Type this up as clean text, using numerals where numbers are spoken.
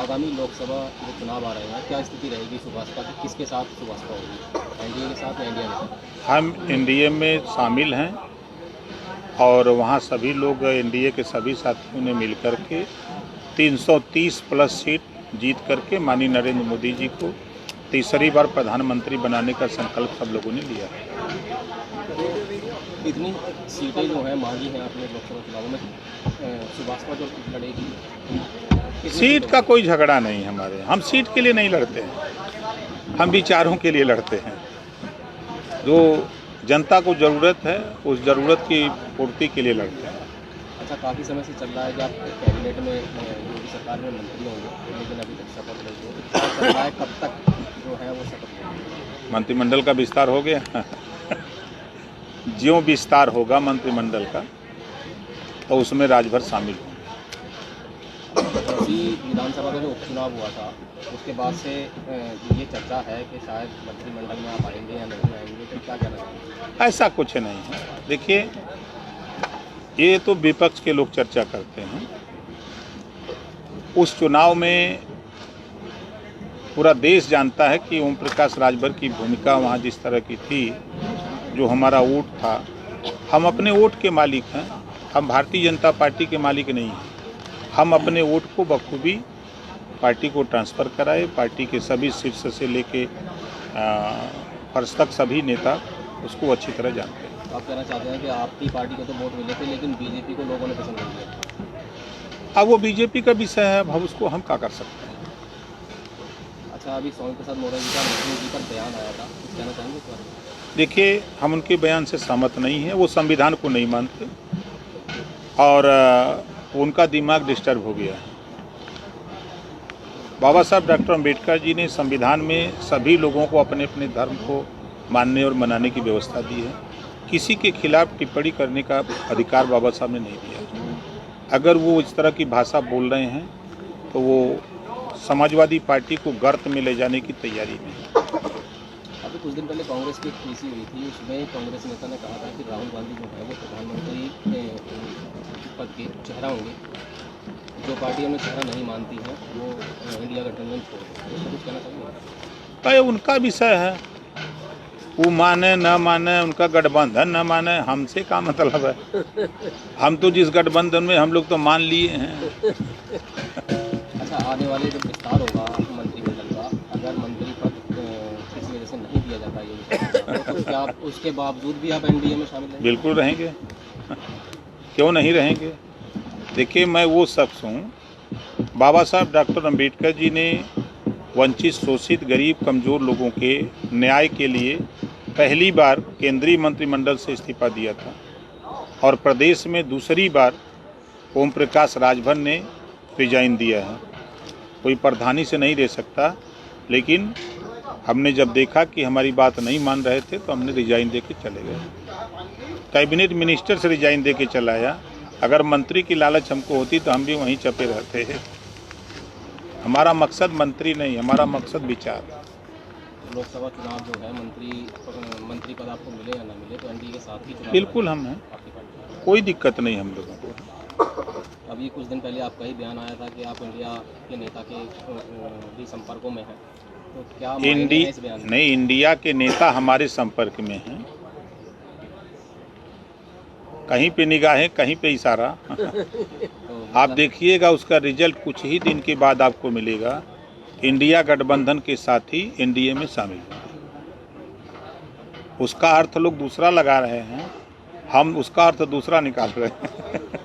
आगामी लोकसभा जो चुनाव आ रहे हैं, क्या स्थिति रहेगी सुभाषपा की? किसके साथ सुभाषपा होगी? एनडीए के साथ या इंडिया के साथ? हम एनडीए में शामिल हैं और वहाँ सभी लोग एनडीए के सभी साथियों ने मिलकर के 330 प्लस सीट जीत करके माननीय नरेंद्र मोदी जी को तीसरी बार प्रधानमंत्री बनाने का संकल्प सब लोगों ने लिया है। इतनी सीटें जो हैं मांगी हैं आपने लोकसभा चुनाव में, सुभाषपा जो लड़ेगी? सीट का कोई झगड़ा नहीं हमारे, हम सीट के लिए नहीं लड़ते हैं, हम विचारों के लिए लड़ते हैं। जो जनता को ज़रूरत है उस ज़रूरत की पूर्ति के लिए लड़ते हैं। अच्छा, काफ़ी समय से चल रहा है कि आप कैबिनेट में योगी सरकार में मंत्री होंगे, लेकिन अभी तक शपथ नहीं हुई, तो क्या चल रहा है, कब तक जो है वो शपथ लेंगे? मंत्रिमंडल का विस्तार हो गया ज्यों विस्तार होगा मंत्रिमंडल का तो उसमें राजभर शामिल होंगे। इसी विधानसभा का जो उपचुनाव हुआ था उसके बाद से ये चर्चा है कि शायद मंत्रिमंडल में आप आएंगे या नहीं आएंगे, तो क्या कहना चाहेंगे? ऐसा कुछ नहीं है। देखिए, ये तो विपक्ष के लोग चर्चा करते हैं। उस चुनाव में पूरा देश जानता है कि ओम प्रकाश राजभर की भूमिका वहाँ जिस तरह की थी, जो हमारा वोट था, हम अपने वोट के मालिक हैं, हम भारतीय जनता पार्टी के मालिक नहीं हैं। हम अपने वोट को बखूबी पार्टी को ट्रांसफ़र कराए। पार्टी के सभी शीर्ष से लेके फर्श तक सभी नेता उसको अच्छी तरह जानते हैं। तो आप कहना चाहते हैं कि आपकी पार्टी को तो वोट मिले थे, लेकिन बीजेपी को लोगों ने पसंद नहीं किया? अब वो बीजेपी का विषय है, अब उसको हम क्या कर सकते हैं। अच्छा, अभी स्वामी प्रसाद मौर्य जी का मुख्यमंत्री जी पर बयान आया था, कुछ कहना चाहेंगे इस बारे में? देखिए, हम उनके बयान से सहमत नहीं हैं। वो संविधान को नहीं मानते और उनका दिमाग डिस्टर्ब हो गया है। बाबा साहब डॉक्टर अम्बेडकर जी ने संविधान में सभी लोगों को अपने अपने धर्म को मानने और मनाने की व्यवस्था दी है। किसी के खिलाफ टिप्पणी करने का अधिकार बाबा साहब ने नहीं दिया। अगर वो इस तरह की भाषा बोल रहे हैं तो वो समाजवादी पार्टी को गर्त में ले जाने की तैयारी में है। अभी कुछ दिन पहले कांग्रेस की पीसी हुई थी, उसमें कांग्रेस नेता ने कहा था कि राहुल गांधी जो है वो प्रधानमंत्री पद के चेहरा होंगे, जो पार्टी उन्हें चेहरा नहीं मानती है वो इंडिया गठबंधन छोड़ दें। इसका कुछ कहना चाहिए? तो उनका विषय है, वो माने न माने, उनका गठबंधन न माने, हमसे क्या मतलब है। हम तो जिस गठबंधन में हम लोग तो मान लिए हैं। अच्छा, आने वाले जब विस्तार होगा मंत्रिमंडल का, अगर मंत्री पद किसी वजह से नहीं दिया जाता ये, तो क्या आप उसके बावजूद भी आप एनडीए में शामिल हैं? बिल्कुल रहेंगे, क्यों नहीं रहेंगे। देखिए, मैं वो शख्स हूँ, बाबा साहब डॉक्टर अम्बेडकर जी ने वंचित, शोषित, गरीब, कमज़ोर लोगों के न्याय के लिए पहली बार केंद्रीय मंत्रिमंडल से इस्तीफा दिया था और प्रदेश में दूसरी बार ओम प्रकाश राजभर ने रिजाइन दिया है। कोई प्रधानी से नहीं दे सकता, लेकिन हमने जब देखा कि हमारी बात नहीं मान रहे थे तो हमने रिजाइन दे के चले गए। कैबिनेट मिनिस्टर से रिजाइन दे के चला आया। अगर मंत्री की लालच हमको होती तो हम भी वहीं चपे रहते हैं। हमारा मकसद मंत्री नहीं, हमारा मकसद विचार। लोकसभा चुनाव जो है, मंत्री पद आपको मिले या ना मिले, तो एनडीए के साथ ही चुनाव बिल्कुल हम हैं, आपकी पार्टी? कोई दिक्कत नहीं हम लोगों को। अभी कुछ दिन पहले आपका ही बयान आया था कि आप इंडिया के नेता के भी संपर्कों में हैं, तो क्या मायने हैं इस बयान? नहीं, इंडिया के नेता हमारे संपर्क में हैं। कहीं पे निगाहें, कहीं पे इशारा। तो आप देखिएगा, उसका रिजल्ट कुछ ही दिन के बाद आपको मिलेगा। इंडिया गठबंधन के साथ ही एनडीए में शामिल होंगे। उसका अर्थ लोग दूसरा लगा रहे हैं, हम उसका अर्थ दूसरा निकाल रहे हैं।